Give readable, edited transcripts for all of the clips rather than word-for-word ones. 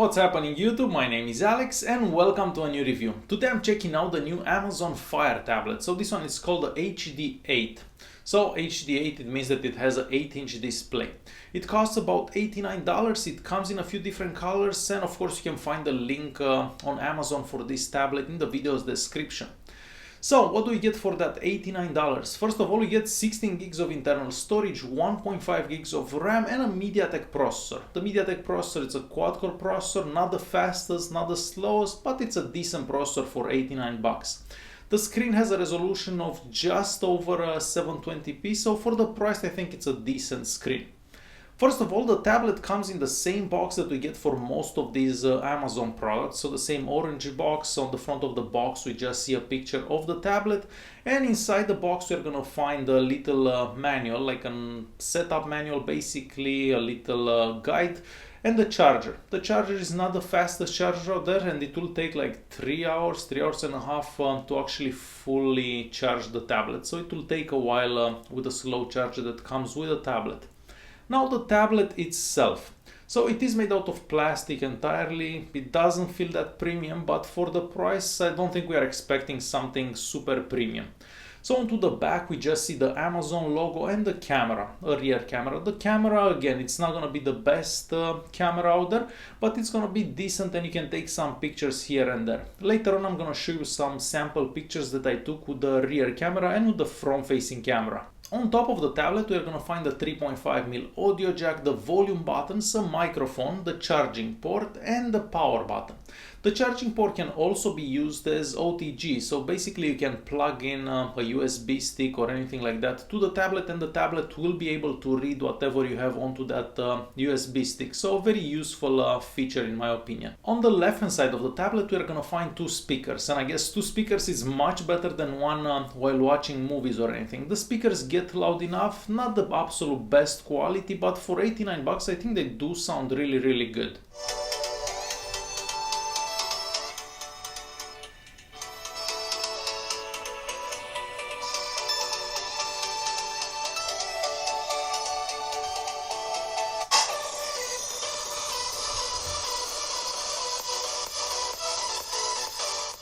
What's happening YouTube? My name is Alex and welcome to a new review. Today I'm checking out the new Amazon Fire tablet. So this one is called the HD8. So HD8, it means that it has an 8-inch display. It costs about $89. It comes in a few different colors, and of course you can find the link on Amazon for this tablet in the video's description. So what do we get for that $89? First of all, we get 16 gigs of internal storage, 1.5 gigs of RAM, and a MediaTek processor. The MediaTek processor is a quad-core processor, not the fastest, not the slowest, but it's a decent processor for $89. The screen has a resolution of just over 720p, so for the price I think it's a decent screen. First of all, the tablet comes in the same box that we get for most of these Amazon products. So the same orange box. On the front of the box we just see a picture of the tablet, and inside the box we're gonna find a little manual, like a setup manual, basically a little guide, and the charger. The charger is not the fastest charger out there, and it will take like 3 hours and a half to actually fully charge the tablet. So it will take a while with a slow charger that comes with a tablet. Now the tablet itself. So it is made out of plastic entirely. It doesn't feel that premium, but for the price I don't think we are expecting something super premium. So onto the back we just see the Amazon logo and the camera, a rear camera. The camera, again, it's not gonna be the best camera out there, but it's gonna be decent and you can take some pictures here and there. Later on I'm gonna show you some sample pictures that I took with the rear camera and with the front-facing camera. On top of the tablet we are going to find the 3.5mm audio jack, the volume buttons, a microphone, the charging port, and the power button. The charging port can also be used as OTG, so basically you can plug in a USB stick or anything like that to the tablet, and the tablet will be able to read whatever you have onto that USB stick. So a very useful feature in my opinion. On the left hand side of the tablet we are going to find two speakers, and I guess two speakers is much better than one while watching movies or anything. The speakers get loud enough, not the absolute best quality, but for $89 I think they do sound really good.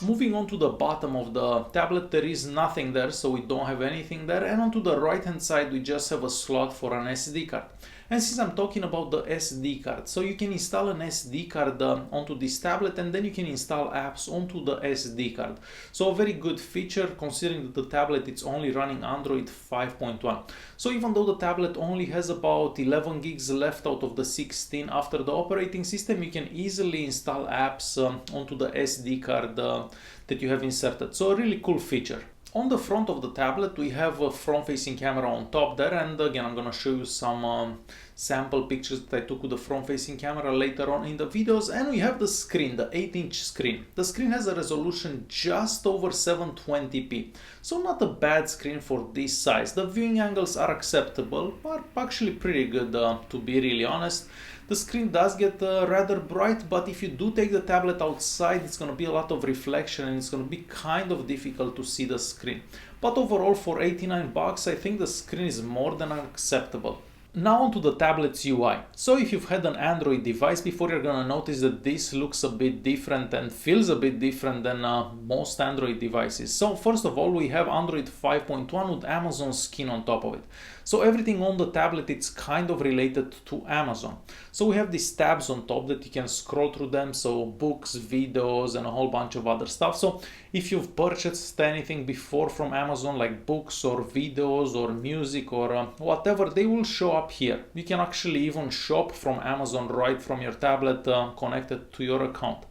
Moving on to the bottom of the tablet, there is nothing there, so we don't have anything there, and onto the right hand side we just have a slot for an SD card. And since I'm talking about the SD card, so you can install an SD card onto this tablet, and then you can install apps onto the SD card. So a very good feature considering that the tablet it's only running Android 5.1. So even though the tablet only has about 11 gigs left out of the 16 after the operating system, you can easily install apps onto the SD card that you have inserted. So a really cool feature. On the front of the tablet we have a front-facing camera on top there, and again I'm gonna show you some sample pictures that I took with the front-facing camera later on in the videos. And we have the screen, the 8-inch screen. The screen has a resolution just over 720p, so not a bad screen for this size. The viewing angles are acceptable, are actually pretty good to be really honest. The screen does get rather bright, but if you do take the tablet outside it's going to be a lot of reflection and it's going to be kind of difficult to see the screen. But overall for $89 I think the screen is more than acceptable. Now onto the tablet's UI. So if you've had an Android device before, you're gonna notice that this looks a bit different and feels a bit different than most Android devices. So first of all we have Android 5.1 with Amazon skin on top of it. So everything on the tablet it's kind of related to Amazon. So we have these tabs on top that you can scroll through them, so books, videos, and a whole bunch of other stuff. So if you've purchased anything before from Amazon like books or videos or music or whatever, they will show up here. You can actually even shop from Amazon right from your tablet connected to your account.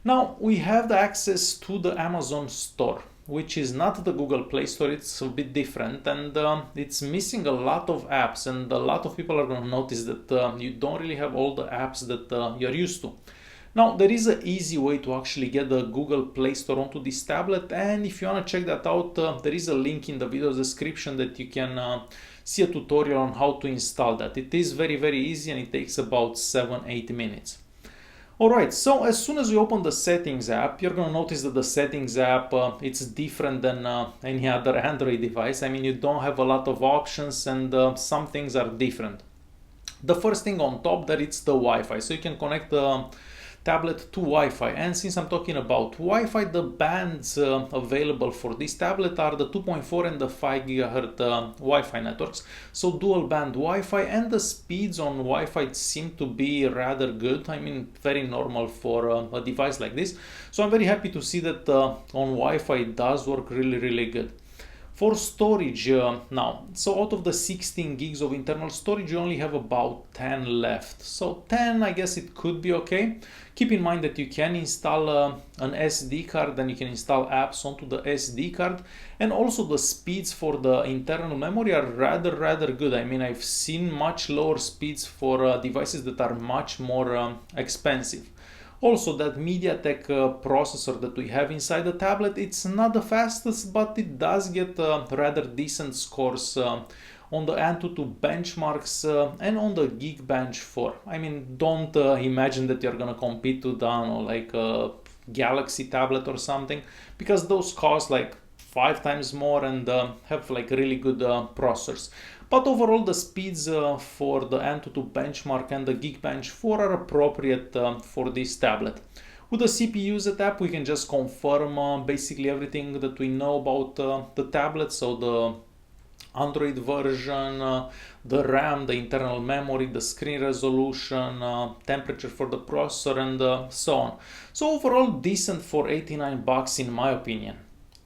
Now we have the access to the Amazon store, which is not the Google Play Store. It's a bit different, and it's missing a lot of apps, and a lot of people are going to notice that you don't really have all the apps that you're used to. Now there is an easy way to actually get the Google Play Store onto this tablet, and if you want to check that out, there is a link in the video description that you can see a tutorial on how to install that. It is very easy and it takes about 7-8 minutes. Alright, so as soon as you open the settings app, you're going to notice that the settings app, it's different than any other Android device. I mean, you don't have a lot of options, and some things are different. The first thing on top there, it's the Wi-Fi. So you can connect tablet to Wi-Fi. And since I'm talking about Wi-Fi, the bands available for this tablet are the 2.4 and the 5 GHz Wi-Fi networks. So dual band Wi-Fi, and the speeds on Wi-Fi seem to be rather good. I mean, very normal for a device like this. So I'm very happy to see that on Wi-Fi it does work really good. For storage now, so out of the 16 gigs of internal storage, you only have about 10 left. So 10, I guess it could be okay. Keep in mind that you can install an SD card, and you can install apps onto the SD card. And also the speeds for the internal memory are rather good. I mean, I've seen much lower speeds for devices that are much more expensive. Also, that MediaTek processor that we have inside the tablet, it's not the fastest, but it does get rather decent scores on the Antutu benchmarks and on the Geekbench 4. I mean, don't imagine that you're gonna compete to the, like a Galaxy tablet or something, because those cost like 5 times more and have like really good processors. But overall, the speeds for the Antutu benchmark and the Geekbench 4 are appropriate for this tablet. With the CPU app, we can just confirm basically everything that we know about the tablet. So the Android version, the RAM, the internal memory, the screen resolution, temperature for the processor, and so on. So overall, decent for $89 in my opinion.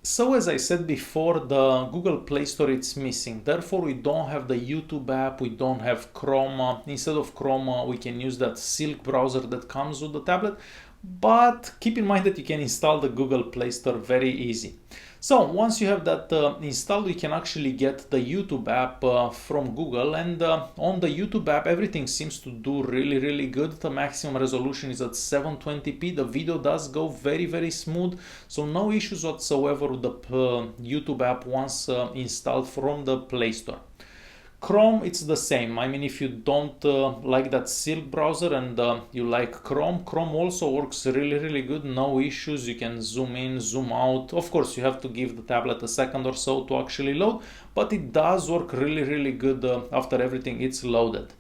So as I said before, the Google Play Store it's missing. Therefore, we don't have the YouTube app, we don't have Chrome. Instead of Chrome, we can use that Silk browser that comes with the tablet. But keep in mind that you can install the Google Play Store very easy. So once you have that installed, you can actually get the YouTube app from Google, and on the YouTube app everything seems to do really good. The maximum resolution is at 720p. The video does go very smooth, so no issues whatsoever with the YouTube app once installed from the Play Store. Chrome, it's the same. I mean, if you don't like that Silk browser and you like Chrome, Chrome also works really good, no issues. You can zoom in, zoom out. Of course, you have to give the tablet a second or so to actually load, but it does work really good after everything it's loaded.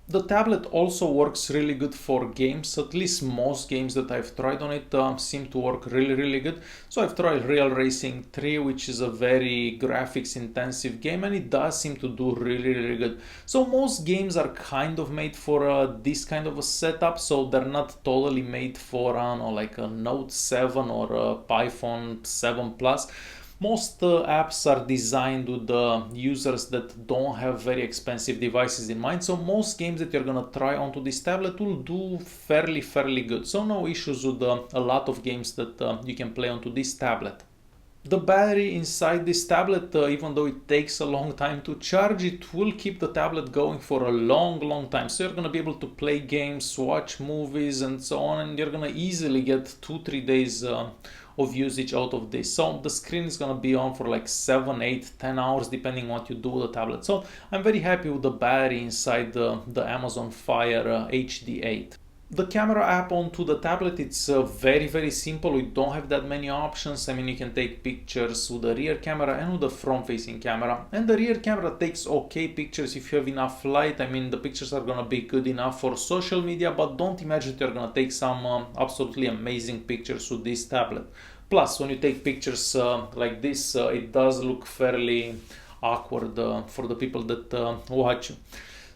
The tablet also works really good for games. At least most games that I've tried on it seem to work really good. So I've tried Real Racing 3, which is a very graphics intensive game, and it does seem to do really good. So most games are kind of made for this kind of a setup, so they're not totally made for like a Note 7 or a iPhone 7 Plus. Most apps are designed with users that don't have very expensive devices in mind, so most games that you're gonna try onto this tablet will do fairly good. So no issues with a lot of games that you can play onto this tablet. The battery inside this tablet, even though it takes a long time to charge, it will keep the tablet going for a long time. So you're gonna be able to play games, watch movies and so on, and you're gonna easily get 2-3 days of usage out of this. So the screen is gonna be on for like 7, 8, 10 hours depending what you do with the tablet. So I'm very happy with the battery inside the Amazon Fire HD8. The camera app onto the tablet, it's very simple. We don't have that many options. I mean, you can take pictures with the rear camera and with the front facing camera, and the rear camera takes okay pictures if you have enough light. I mean, the pictures are gonna be good enough for social media, but don't imagine that you're gonna take some absolutely amazing pictures with this tablet. Plus, when you take pictures like this, it does look fairly awkward for the people that watch you.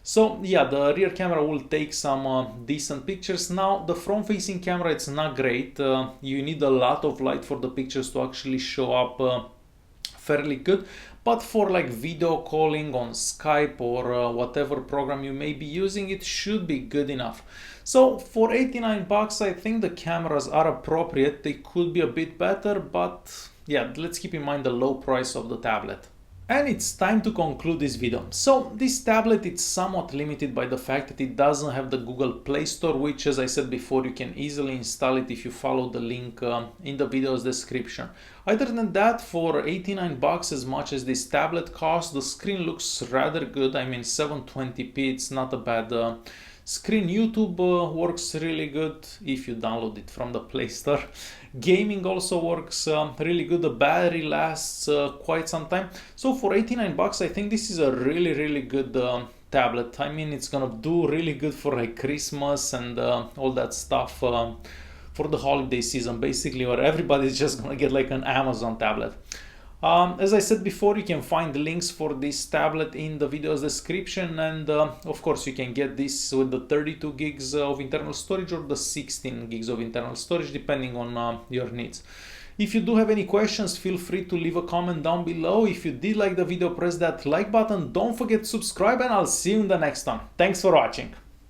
So yeah, the rear camera will take some decent pictures. Now the front facing camera, it's not great. You need a lot of light for the pictures to actually show up fairly good, but for like video calling on Skype or whatever program you may be using, it should be good enough. So for $89, I think the cameras are appropriate. They could be a bit better, but yeah, let's keep in mind the low price of the tablet. And it's time to conclude this video. So this tablet, it's somewhat limited by the fact that it doesn't have the Google Play Store, which, as I said before, you can easily install it if you follow the link in the video's description. Other than that, for $89, as much as this tablet costs, the screen looks rather good. I mean, 720p, it's not a bad screen. YouTube works really good if you download it from the Play Store. Gaming also works really good. The battery lasts quite some time. So for $89, I think this is a really good tablet. I mean, it's gonna do really good for like Christmas and all that stuff for the holiday season, basically, where everybody's just gonna get like an Amazon tablet. As I said before, you can find links for this tablet in the video's description, and of course you can get this with the 32 gigs of internal storage or the 16 gigs of internal storage, depending on your needs. If you do have any questions, feel free to leave a comment down below. If you did like the video, press that like button. Don't forget to subscribe, and I'll see you in the next one. Thanks for watching.